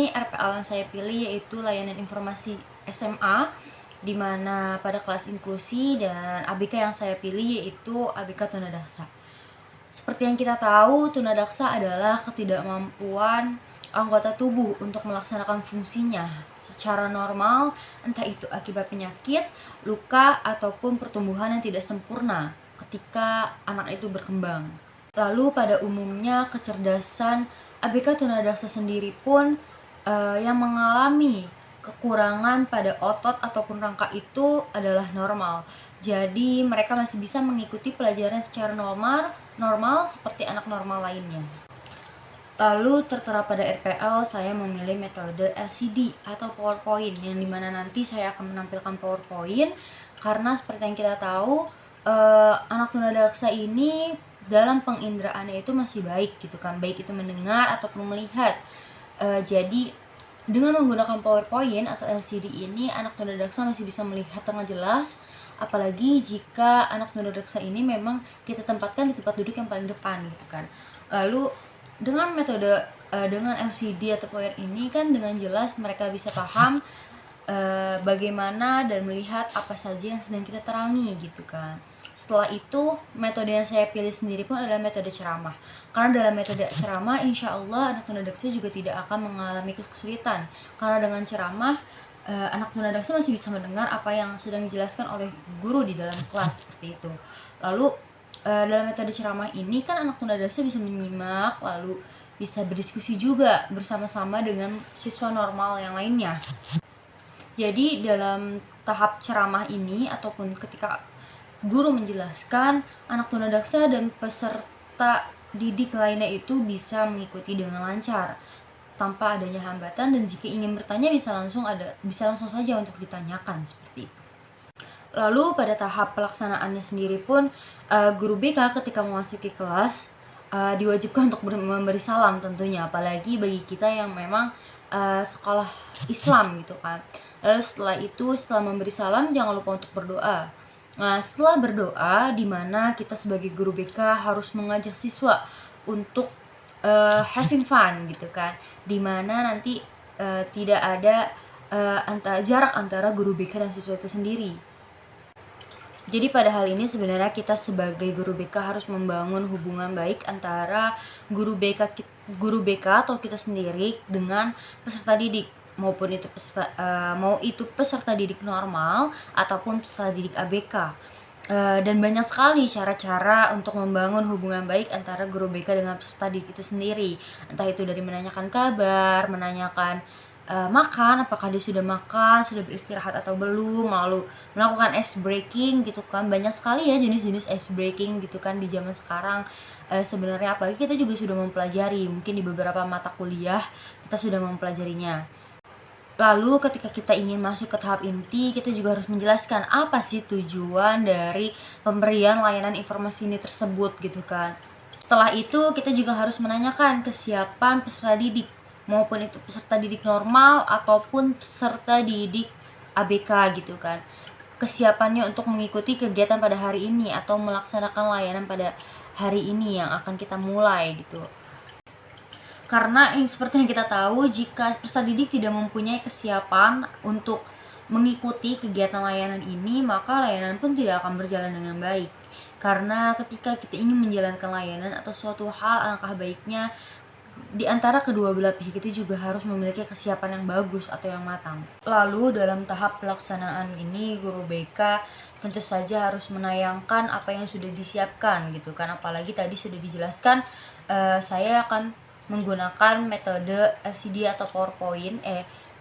ini RPL yang saya pilih yaitu layanan informasi SMA, di mana pada kelas inklusi, dan ABK yang saya pilih yaitu ABK tunadaksa. Seperti yang kita tahu, tunadaksa adalah ketidakmampuan anggota tubuh untuk melaksanakan fungsinya secara normal, entah itu akibat penyakit, luka, ataupun pertumbuhan yang tidak sempurna ketika anak itu berkembang. Lalu pada umumnya kecerdasan ABK tunadaksa sendiri pun yang mengalami kekurangan pada otot ataupun rangka itu adalah normal. Jadi mereka masih bisa mengikuti pelajaran secara normal seperti anak normal lainnya. Lalu tertera pada RPL, saya memilih metode LCD atau PowerPoint, yang dimana nanti saya akan menampilkan PowerPoint karena seperti yang kita tahu, anak tunadaksa ini dalam pengindraannya itu masih baik gitu kan, baik itu mendengar ataupun melihat. Jadi dengan menggunakan PowerPoint atau LCD ini, anak tunadaksa masih bisa melihat dengan jelas, apalagi jika anak tunadaksa ini memang kita tempatkan di tempat duduk yang paling depan gitu kan. Lalu dengan metode dengan LCD atau PowerPoint ini kan dengan jelas mereka bisa paham bagaimana dan melihat apa saja yang sedang kita terangi gitu kan. Setelah itu, metode yang saya pilih sendiri pun adalah metode ceramah. Karena dalam metode ceramah, insya Allah anak tunadaksa juga tidak akan mengalami kesulitan. Karena dengan ceramah, anak tunadaksa masih bisa mendengar apa yang sedang dijelaskan oleh guru di dalam kelas, seperti itu. Lalu dalam metode ceramah ini kan anak tunadaksa bisa menyimak, lalu bisa berdiskusi juga bersama-sama dengan siswa normal yang lainnya. Jadi dalam tahap ceramah ini ataupun ketika guru menjelaskan, anak tunadaksa dan peserta didik lainnya itu bisa mengikuti dengan lancar tanpa adanya hambatan, dan jika ingin bertanya bisa langsung saja untuk ditanyakan, seperti itu. Lalu pada tahap pelaksanaannya sendiri pun guru BK ketika memasuki kelas diwajibkan untuk memberi salam tentunya, apalagi bagi kita yang memang sekolah Islam gitu kan. Lalu setelah memberi salam jangan lupa untuk berdoa. Nah, setelah berdoa, di mana kita sebagai guru BK harus mengajak siswa untuk having fun gitu kan, di mana nanti tidak ada jarak antara guru BK dan siswa itu sendiri. Jadi pada hal ini sebenarnya kita sebagai guru BK harus membangun hubungan baik antara guru BK atau kita sendiri dengan peserta didik, maupun itu peserta didik normal ataupun peserta didik ABK. Dan banyak sekali cara-cara untuk membangun hubungan baik antara guru BK dengan peserta didik itu sendiri. Entah itu dari menanyakan kabar, menanyakan makan, apakah dia sudah makan, sudah beristirahat atau belum, lalu melakukan ice breaking gitu kan. Banyak sekali ya jenis-jenis ice breaking gitu kan di zaman sekarang. Sebenarnya apalagi kita juga sudah mempelajari, mungkin di beberapa mata kuliah kita sudah mempelajarinya. Lalu ketika kita ingin masuk ke tahap inti, kita juga harus menjelaskan apa sih tujuan dari pemberian layanan informasi ini tersebut gitu kan. Setelah itu kita juga harus menanyakan kesiapan peserta didik, maupun itu peserta didik normal ataupun peserta didik ABK gitu kan, kesiapannya untuk mengikuti kegiatan pada hari ini atau melaksanakan layanan pada hari ini yang akan kita mulai gitu. Karena seperti yang kita tahu, jika peserta didik tidak mempunyai kesiapan untuk mengikuti kegiatan layanan ini, maka layanan pun tidak akan berjalan dengan baik. Karena ketika kita ingin menjalankan layanan atau suatu hal, alangkah baiknya di antara kedua belah pihak itu juga harus memiliki kesiapan yang bagus atau yang matang. Lalu dalam tahap pelaksanaan ini, guru BK tentu saja harus menayangkan apa yang sudah disiapkan gitu kan. Apalagi tadi sudah dijelaskan, saya akan menggunakan metode LCD atau PowerPoint,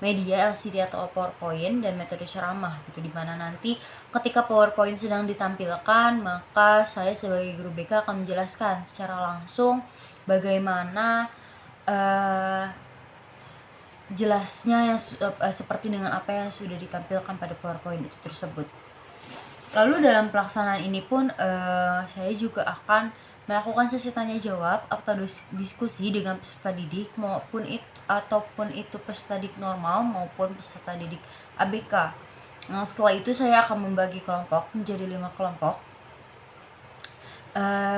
media LCD atau PowerPoint dan metode ceramah gitu, dimana nanti ketika PowerPoint sedang ditampilkan, maka saya sebagai guru BK akan menjelaskan secara langsung bagaimana jelasnya yang seperti dengan apa yang sudah ditampilkan pada PowerPoint itu tersebut. Lalu dalam pelaksanaan ini pun saya juga akan melakukan sesi tanya jawab atau diskusi dengan peserta didik ataupun itu peserta didik normal maupun peserta didik ABK. Nah, setelah itu saya akan membagi kelompok menjadi 5 kelompok,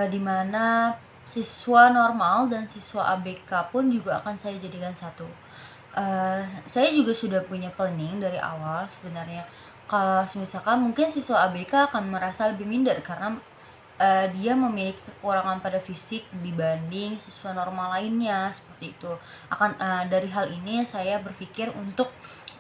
di mana siswa normal dan siswa ABK pun juga akan saya jadikan satu. Saya juga sudah punya planning dari awal sebenarnya. Kalau misalkan mungkin siswa ABK akan merasa lebih minder karena dia memiliki kekurangan pada fisik dibanding siswa normal lainnya, seperti itu. Dari hal ini saya berpikir untuk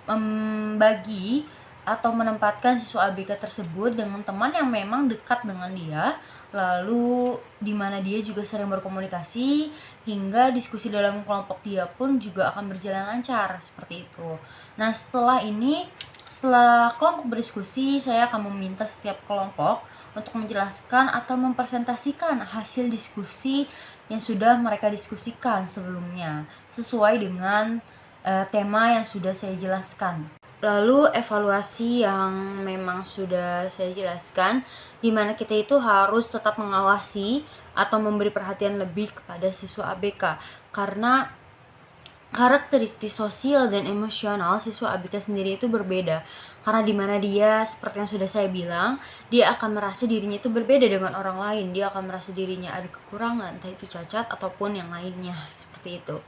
membagi atau menempatkan siswa ABK tersebut dengan teman yang memang dekat dengan dia, lalu di mana dia juga sering berkomunikasi hingga diskusi dalam kelompok dia pun juga akan berjalan lancar, seperti itu. Nah, setelah kelompok berdiskusi, saya akan meminta setiap kelompok untuk menjelaskan atau mempresentasikan hasil diskusi yang sudah mereka diskusikan sebelumnya sesuai dengan tema yang sudah saya jelaskan. Lalu evaluasi yang memang sudah saya jelaskan, di mana kita itu harus tetap mengawasi atau memberi perhatian lebih kepada siswa ABK karena karakteristik sosial dan emosional siswa ABK sendiri itu berbeda. Karena dimana dia, seperti yang sudah saya bilang, dia akan merasa dirinya itu berbeda dengan orang lain. Dia akan merasa dirinya ada kekurangan, entah itu cacat ataupun yang lainnya, seperti itu.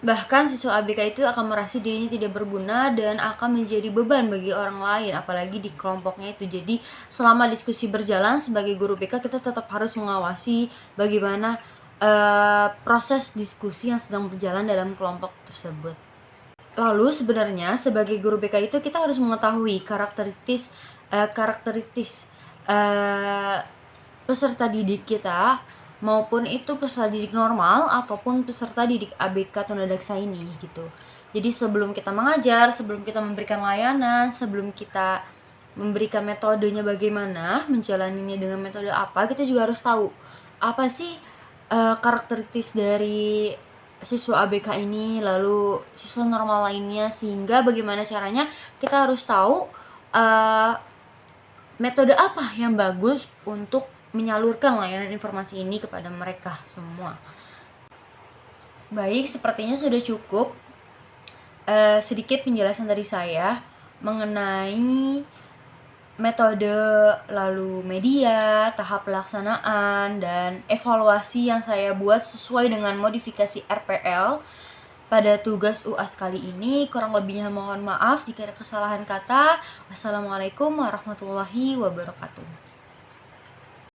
Bahkan siswa ABK itu akan merasa dirinya tidak berguna dan akan menjadi beban bagi orang lain, apalagi di kelompoknya itu. Jadi selama diskusi berjalan, sebagai guru BK kita tetap harus mengawasi bagaimana proses diskusi yang sedang berjalan dalam kelompok tersebut. Lalu sebenarnya sebagai guru BK itu kita harus mengetahui karakteristik peserta didik kita, maupun itu peserta didik normal ataupun peserta didik ABK tunadaksa ini gitu. Jadi sebelum kita mengajar, sebelum kita memberikan layanan, sebelum kita memberikan metodenya bagaimana, menjalaninya dengan metode apa, kita juga harus tahu apa sih karakteristik dari siswa ABK ini, lalu siswa normal lainnya, sehingga bagaimana caranya kita harus tahu metode apa yang bagus untuk menyalurkan layanan informasi ini kepada mereka semua. Baik, sepertinya sudah cukup sedikit penjelasan dari saya mengenai metode, lalu media, tahap pelaksanaan, dan evaluasi yang saya buat sesuai dengan modifikasi RPL pada tugas UAS kali ini. Kurang lebihnya mohon maaf jika ada kesalahan kata. Wassalamualaikum warahmatullahi wabarakatuh.